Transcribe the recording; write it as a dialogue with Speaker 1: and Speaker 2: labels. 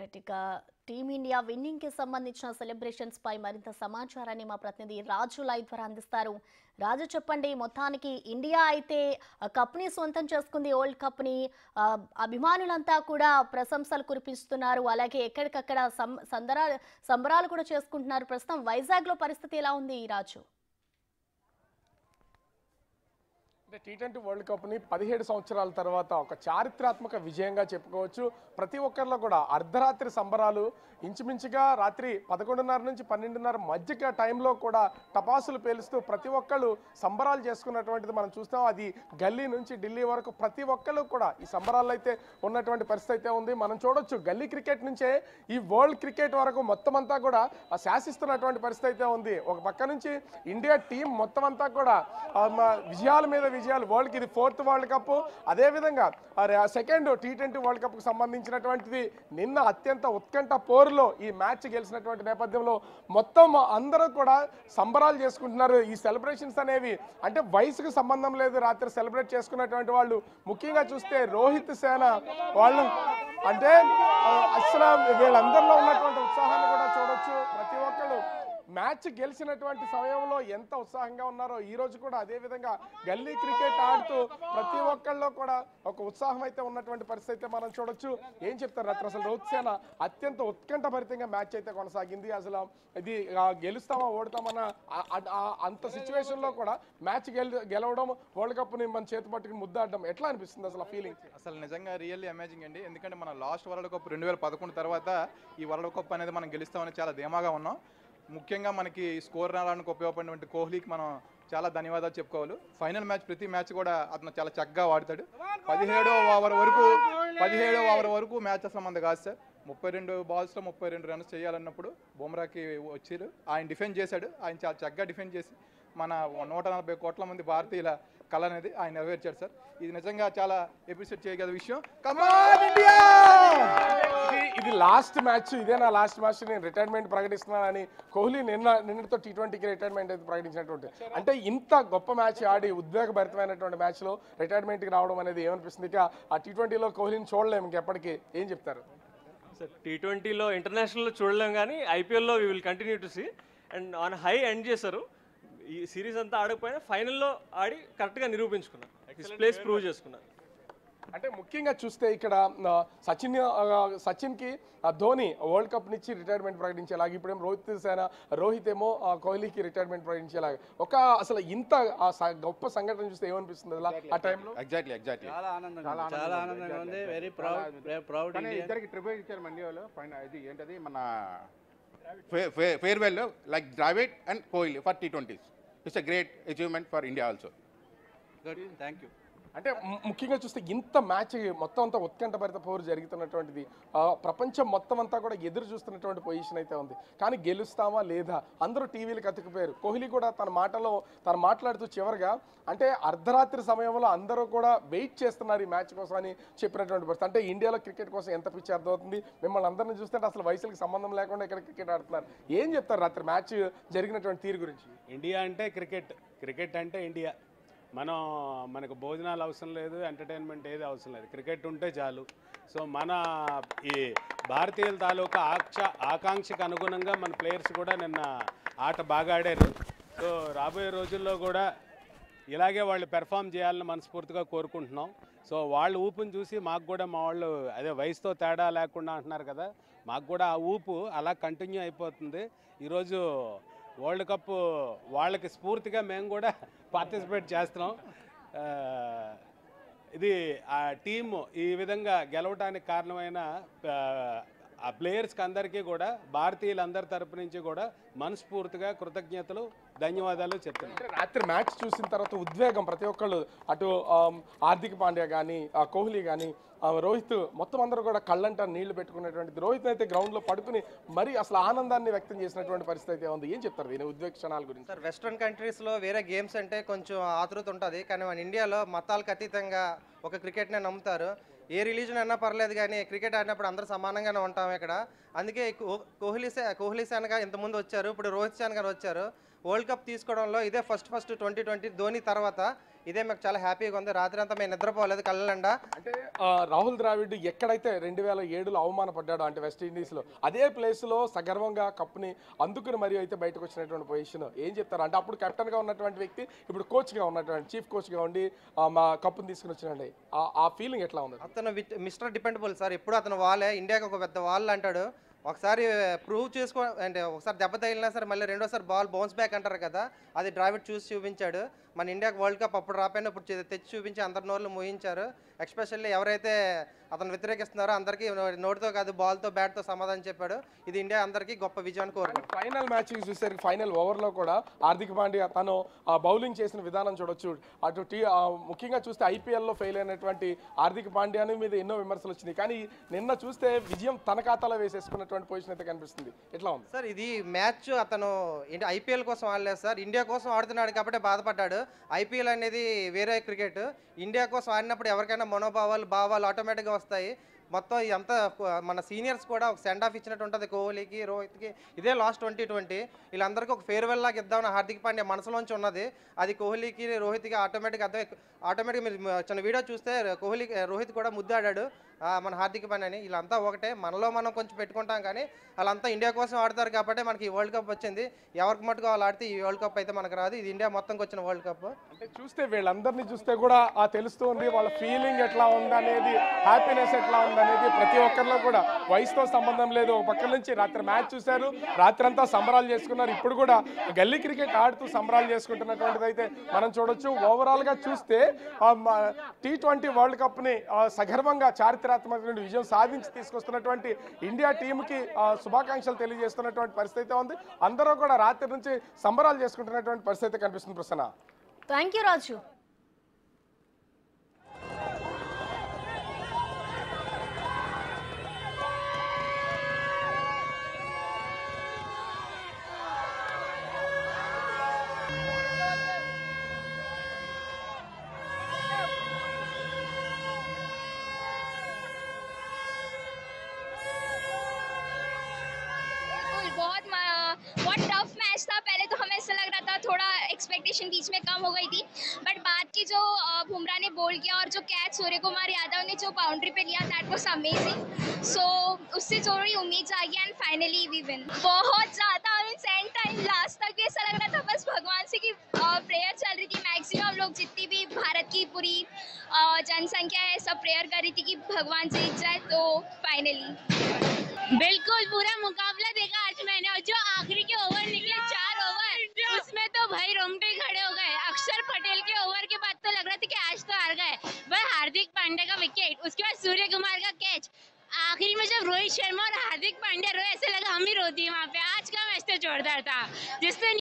Speaker 1: Right ఇక team India winnowing కి సంబంధించిన సెలబ్రేషన్స్ పై మరింత సమాచారాన్ని మా ప్రతినిధి రాజు లైవ్ ద్వారా అందిస్తారు. రాజు చెప్పండి, మొత్తానికి ఇండియా అయితే కప్ ని సొంతం చేసుకుంది. వరల్డ్ కప్ ని అభిమానులంతా కూడా ప్రశంసలు కురిపిస్తున్నారు. అలాగే ఎక్కడికక్కడ సంబరాలు కూడా చేసుకుంటున్నారు. ప్రస్తుతం వైజాగ్ లో పరిస్థితి ఎలా ఉంది రాజు?
Speaker 2: టీ20 వరల్డ్ కప్ని 17 సంవత్సరాల తర్వాత ఒక చారిత్రాత్మక విజయంగా చెప్పుకోవచ్చు. ప్రతి ఒక్కరిలో కూడా అర్ధరాత్రి సంబరాలు, ఇంచుమించుగా రాత్రి 11:30 నుంచి 12:30 మధ్య టైంలో కూడా టపాసులు పేలుస్తూ ప్రతి ఒక్కళ్ళు సంబరాలు చేసుకున్నటువంటిది మనం చూస్తాం. అది గల్లీ నుంచి ఢిల్లీ వరకు ప్రతి ఒక్కళ్ళు కూడా ఈ సంబరాల్లో అయితే ఉన్నటువంటి పరిస్థితి అయితే ఉంది. మనం చూడొచ్చు, గల్లీ క్రికెట్ నుంచే ఈ వరల్డ్ క్రికెట్ వరకు మొత్తం అంతా కూడా శాసిస్తున్నటువంటి పరిస్థితి అయితే ఉంది. ఒక పక్క నుంచి ఇండియా టీం మొత్తం అంతా కూడా విజయాల మీద విజయాలు. వరల్డ్కి ఇది 4th వరల్డ్ కప్. అదేవిధంగా సెకండ్ టీ20 వరల్డ్ కప్కి సంబంధించినటువంటిది. నిన్న అత్యంత ఉత్కంఠ పోరులో ఈ మ్యాచ్ గెలిచినటువంటి నేపథ్యంలో మొత్తం అందరూ కూడా సంబరాలు చేసుకుంటున్నారు. ఈ సెలబ్రేషన్స్ అనేవి అంటే వయసుకు సంబంధం లేదు. రాత్రి సెలబ్రేట్ చేసుకున్నటువంటి వాళ్ళు ముఖ్యంగా చూస్తే రోహిత్ సేన వాళ్ళు అంటే అసలు వీళ్ళందరిలో ఉన్నటువంటి ఉత్సాహాన్ని కూడా చూడొచ్చు. ప్రతి ఒక్కళ్ళు మ్యాచ్ గెలిచినటువంటి సమయంలో ఎంత ఉత్సాహంగా ఉన్నారో ఈ రోజు కూడా అదే విధంగా గల్లీ క్రికెట్ ఆడుతూ ప్రతి ఒక్కళ్ళలో కూడా ఒక ఉత్సాహం అయితే ఉన్నటువంటి పరిస్థితి అయితే మనం చూడొచ్చు. ఏం చెప్తారు రాత్రి అసలు రోహిత్ సేన అత్యంత ఉత్కంఠభరితంగా మ్యాచ్ అయితే కొనసాగింది. అసలు ఇది గెలుస్తామా ఓడతామన్న అంత సిచ్యువేషన్ లో కూడా మ్యాచ్ గెలవడం, వరల్డ్ కప్ ని మన చేతి పట్టుకుని ముద్దాడడం ఎట్లా అనిపిస్తుంది అసలు ఫీలింగ్?
Speaker 3: అసలు నిజంగా రియల్లీ అమేజింగ్ అండి. ఎందుకంటే మన లాస్ట్ వరల్డ్ కప్ 2011 తర్వాత ఈ వరల్డ్ కప్ అనేది మనం గెలుస్తామని చాలా ధీమాగా ఉన్నాం. ముఖ్యంగా మనకి స్కోర్ రావడానికి ఉపయోగపడినటువంటి కోహ్లీకి మనం చాలా ధన్యవాదాలు చెప్పుకోవాలి. ఫైనల్ మ్యాచ్ ప్రతి మ్యాచ్ కూడా అతను చాలా చక్కగా వాడతాడు. 17వ ఓవర్ వరకు మ్యాచ్ అసలు మంది కాదు సార్. 32 బాల్స్లో 32 రన్స్ చేయాలన్నప్పుడు బుమ్రాకి వచ్చారు, ఆయన డిఫెండ్ చేశాడు. ఆయన చాలా చక్కగా డిఫెండ్ చేసి మన 140 కోట్ల మంది భారతీయుల కళ అనేది ఆయన నెరవేర్చాడు సార్. ఇది నిజంగా చాలా ఎప్రిషియేట్ చేయగల విషయం.
Speaker 2: ఇది లాస్ట్ మ్యాచ్, ఇదే నా లాస్ట్ మ్యాచ్, నేను రిటైర్మెంట్ ప్రకటిస్తున్నానని కోహ్లీ నిన్నటితో టీ20కి రిటైర్మెంట్ అయితే ప్రకటించినటువంటి, అంటే ఇంత గొప్ప మ్యాచ్ ఆడి ఉద్వేగభరితమైనటువంటి మ్యాచ్లో రిటైర్మెంట్కి రావడం అనేది ఏమనిపిస్తుంది? ఇక ఆ టీ20లో కోహ్లీని చూడలేము ఇంకెప్పటికీ. ఏం చెప్తారు
Speaker 4: సార్? టీ20లో ఇంటర్నేషనల్లో చూడలేం, కానీ ఐపీఎల్లో we will continue to see. And on high end చేశారు. ఈ సిరీస్ అంతా ఆడకపోయినా ఫైనల్లో ఆడి కరెక్ట్గా నిరూపించుకున్నారు, ప్లేస్ ప్రూవ్ చేసుకున్నారు.
Speaker 2: అంటే ముఖ్యంగా చూస్తే ఇక్కడ సచిన్కి ధోని వరల్డ్ కప్ నుంచి రిటైర్మెంట్ ప్రకటించేలాగా, ఇప్పుడేమో రోహిత్ ఏమో కోహ్లీకి రిటైర్మెంట్ ప్రకటించేలాగా ఒక అసలు ఇంత గొప్ప సంఘటన చూస్తే ఏమనిపిస్తుంది అలా ఆ టైంలో?
Speaker 5: ఎగ్జాక్ట్లీ
Speaker 6: చాలా ఆనందంగా ఉంది. Very proud.
Speaker 5: ఇద్దరికి ట్రిబ్యూట్ ఇచ్చారు మండియాలో. ఇది ఏంటది మన farewell like Dravid and Kohli for T20. It's a great achievement for India also.
Speaker 6: Good, thank you.
Speaker 2: అంటే ముఖ్యంగా చూస్తే ఇంత మ్యాచ్ మొత్తం అంతా ఉత్కంఠభరిత పోరు జరుగుతున్నటువంటిది, ప్రపంచం మొత్తం అంతా కూడా ఎదురు చూస్తున్నటువంటి పొజిషన్ అయితే ఉంది. కానీ గెలుస్తామా లేదా అందరూ టీవీలకు అతుకుపోయారు. కోహ్లీ కూడా తను మాట్లాడుతూ చివరిగా అంటే అర్ధరాత్రి సమయంలో అందరూ కూడా వెయిట్ చేస్తున్నారు ఈ మ్యాచ్ కోసం అని చెప్పినటువంటి పరిస్థితి. అంటే ఇండియాలో క్రికెట్ కోసం ఎంత పిచ్చి అర్థమవుతుంది. మిమ్మల్ని అందరినీ చూస్తుంటే అసలు వయసులకు సంబంధం లేకుండా ఇక్కడ క్రికెట్ ఆడుతున్నారు. ఏం చెప్తారు రాత్రి మ్యాచ్ జరిగినటువంటి తీరు గురించి?
Speaker 7: ఇండియా అంటే క్రికెట్ అంటే ఇండియా. మనకు భోజనాలు అవసరం లేదు, ఎంటర్టైన్మెంట్ ఏది అవసరం లేదు, క్రికెట్ ఉంటే చాలు. సో మన ఈ భారతీయుల తాలూకా ఆకాంక్షకు అనుగుణంగా మన ప్లేయర్స్ కూడా నిన్న ఆట బాగా ఆడారు. సో రాబోయే రోజుల్లో కూడా ఇలాగే వాళ్ళు పెర్ఫామ్ చేయాలని మనస్ఫూర్తిగా కోరుకుంటున్నాం. సో వాళ్ళు ఊపుని చూసి మాకు కూడా మా వాళ్ళు అదే వయసుతో తేడా లేకుండా అంటున్నారు కదా, మాకు కూడా ఆ ఊపు అలా కంటిన్యూ అయిపోతుంది. ఈరోజు వరల్డ్ కప్ వాళ్ళకి స్ఫూర్తిగా మేము కూడా పార్టిసిపేట్ చేస్తున్నాం. ఇది ఆ టీము ఈ విధంగా గెలవడానికి కారణమైన ఆ ప్లేయర్స్కి అందరికీ కూడా భారతీయులందరి తరపు నుంచి కూడా మనస్ఫూర్తిగా కృతజ్ఞతలు, ధన్యవాదాలు చెప్తున్నాను.
Speaker 2: రాత్రి మ్యాచ్ చూసిన తర్వాత ఉద్వేగం ప్రతి ఒక్కళ్ళు, అటు హార్దిక్ పాండ్యా కానీ, కోహ్లీ కానీ, రోహిత్, మొత్తం అందరూ కూడా కళ్ళంట నీళ్లు పెట్టుకునేటువంటిది. రోహిత్ అయితే గ్రౌండ్లో పడుకుని మరి అసలు ఆనందాన్ని వ్యక్తం చేసినటువంటి పరిస్థితి అయితే ఉంది. ఏం చెప్తారు దీని ఉద్వేగ క్షణాల గురించి?
Speaker 8: సార్, వెస్ట్రన్ కంట్రీస్లో వేరే గేమ్స్ అంటే కొంచెం ఆతృత ఉంటుంది, కానీ మన ఇండియాలో మతాలకు అతీతంగా ఒక క్రికెట్నే నమ్ముతారు. ఏ రిలీజన్ అయినా పర్లేదు, కానీ క్రికెట్ ఆడినప్పుడు అందరూ సమానంగానే ఉంటాం ఇక్కడ. అందుకే కోహ్లీ సేన గారు ఇంతకుముందు వచ్చారు, ఇప్పుడు రోహిత్ సేన గారు వచ్చారు. వరల్డ్ కప్ తీసుకోవడంలో ఇదే ఫస్ట్ 2020 ధోని తర్వాత ఇదే మాకు చాలా హ్యాపీగా ఉంది. రాత్రి అంతా మేము నిద్రపోలేదు కళ్ళండా.
Speaker 2: అంటే రాహుల్ ద్రావిడ్ ఎక్కడైతే 2007లో అవమానపడ్డాడో అంటే వెస్టిండీస్లో అదే ప్లేస్లో సగర్వంగా కప్ని అందుకుని మరియు అయితే బయటకు వచ్చినటువంటి పొజిషన్ ఏం చెప్తారు? అంటే అప్పుడు కెప్టెన్గా ఉన్నటువంటి వ్యక్తి ఇప్పుడు కోచ్గా ఉన్నటువంటి చీఫ్ కోచ్గా ఉండి మా కప్పుని తీసుకుని వచ్చినండి, ఆ ఫీలింగ్ ఎట్లా ఉంది?
Speaker 8: అతను మిస్టర్ డిపెండబుల్ సార్. ఎప్పుడు అతను వాళ్ళే ఇండియాకి ఒక పెద్ద వాళ్ళు అంటాడు. ఒకసారి ప్రూవ్ చేసుకో అంటే ఒకసారి దెబ్బ తగిలినా సరే మళ్ళీ రెండోసారి బాల్ బౌన్స్ బ్యాక్ అంటారు కదా, అది ద్రావిడ్ చూసి చూపించాడు. మన ఇండియాకి వరల్డ్ కప్ అప్పుడు రాపోయినా ఇప్పుడు తెచ్చి చూపించి అందరి నోళ్ళు మోయించారు. ఎస్పెషల్లీ ఎవరైతే అతను వ్యతిరేకిస్తున్నారో అందరికీ నోటితో కాదు బాల్తో బ్యాట్తో సమాధానం చెప్పాడు. ఇది ఇండియా అందరికీ గొప్ప విజయాన్ని కోరుకుంది.
Speaker 2: ఫైనల్ మ్యాచ్ చూసేసరికి ఫైనల్ ఓవర్లో కూడా హార్దిక్ పాండ్యా తను బౌలింగ్ చేసిన విధానం చూడొచ్చు. అటు ముఖ్యంగా చూస్తే ఐపీఎల్లో ఫెయిల్ అయినటువంటి హార్దిక్ పాండ్యాని మీద ఎన్నో విమర్శలు వచ్చినాయి, కానీ నిన్న చూస్తే విజయం తన ఖాతాలో వేసేసుకున్నటువంటి పొజిషన్ అయితే కనిపిస్తుంది. ఎట్లా ఉంది
Speaker 8: సార్? ఇది మ్యాచ్ అతను ఐపీఎల్ కోసం ఆడలేదు సార్, ఇండియా కోసం ఆడుతున్నాడు కాబట్టి బాధపడ్డాడు. ఐపీఎల్ అనేది వేరే క్రికెట్. ఇండియా కోసం ఆడినప్పుడు ఎవరికైనా మనోభావాలు భావాలు ఆటోమేటిక్గా వస్తాయి. మొత్తం ఇదంతా మన సీనియర్స్ కూడా ఒక సెండ్ ఆఫ్ ఇచ్చినట్టు ఉంటుంది. కోహ్లీకి, రోహిత్కి ఇదే లాస్ట్ 2020. వీళ్ళందరికీ ఒక ఫేర్వెల్ లాగా ఇద్దామని హార్దిక్ పాండ్యా మనసులోంచి ఉన్నది. అది కోహ్లీకి, రోహిత్కి ఆటోమేటిక్గా మీరు చిన్న వీడియో చూస్తే రోహిత్ కూడా ముద్దాడాడు మన హార్దిక్ పాండ్యాని. వీళ్ళంతా ఒకటే, మనలో మనం కొంచెం పెట్టుకుంటాం కానీ వాళ్ళంతా ఇండియా కోసం ఆడతారు కాబట్టి మనకి ఈ వరల్డ్ కప్ వచ్చింది. ఎవరికి మటుకు వాళ్ళు ఆడితే ఈ వరల్డ్ కప్ అయితే మనకు రాదు. ఇది ఇండియా మొత్తంకి వచ్చిన వరల్డ్ కప్.
Speaker 2: అంటే చూస్తే వీళ్ళందరినీ చూస్తే కూడా తెలుస్తుంది వాళ్ళ ఫీలింగ్ ఎట్లా ఉందనేది, హ్యాపీనెస్ ఎట్లా ఉందనేది ప్రతి ఒక్కరిలో కూడా. వయసుతో సంబంధం లేదు. ఒక పక్క నుంచి రాత్రి మ్యాచ్ చూశారు, రాత్రి అంతా సంబరాలు చేసుకున్నారు. ఇప్పుడు కూడా గల్లీ క్రికెట్ ఆడుతూ సంబరాలు చేసుకుంటున్నటువంటిది అయితే మనం చూడొచ్చు. ఓవరాల్గా చూస్తే T20 వరల్డ్ కప్ని సగర్వంగా చారిత్రాత్మకమైన విజయం సాధించి తీసుకొస్తున్నటువంటి ఇండియా టీంకి శుభాకాంక్షలు తెలియజేస్తున్నటువంటి పరిస్థితి ఉంది. అందరూ కూడా రాత్రి నుంచి సంబరాలు చేసుకుంటున్నటువంటి పరిస్థితి కనిపిస్తుంది. ప్రసన్న,
Speaker 1: థ్యాంక్ యూ రాజు.
Speaker 9: बहुत टफ मैच था। पहले तो हमें ऐसा लग रहा था थोड़ा एक्सपेक्टेशन बीच में कम हो गई थी, बट बाद की जो बुमराह ने बोल किया और जो कैच सूर्य कुमार यादव ने जो बाउंड्री पे लिया, दैट वाज अमेजिंग. सो उससे थोड़ी उम्मीद जागी एंड फाइनली वी विन. बहुत ज़्यादा सेंड टाइम लास्ट तक भी ऐसा लग रहा था बस भगवान से की प्रेयर चल रही थी. मैक्सिमम लोग जितनी भी भारत की पूरी जनसंख्या है सब प्रेयर कर रही थी कि भगवान जीत जाए. तो फाइनली बिल्कुल पूरा मुकाबला देखा आज मैंने, और जो आखिरी के ओवर निकले 4 ओवर उसमें तो भाई रोंगटे खड़े हो गए. अक्षर पटेल के ओवर के बाद तो लग रहा था कि आज तो हार गए. वह हार्दिक पांड्या का विकेट, उसके बाद सूर्य कुमार का कैच, आखिरी में जब रोहित शर्मा और हार्दिक पांड्या रोए ऐसे लगा हम ही रो दिए वहाँ पे. आज का मैच तो जोरदार था. जिससे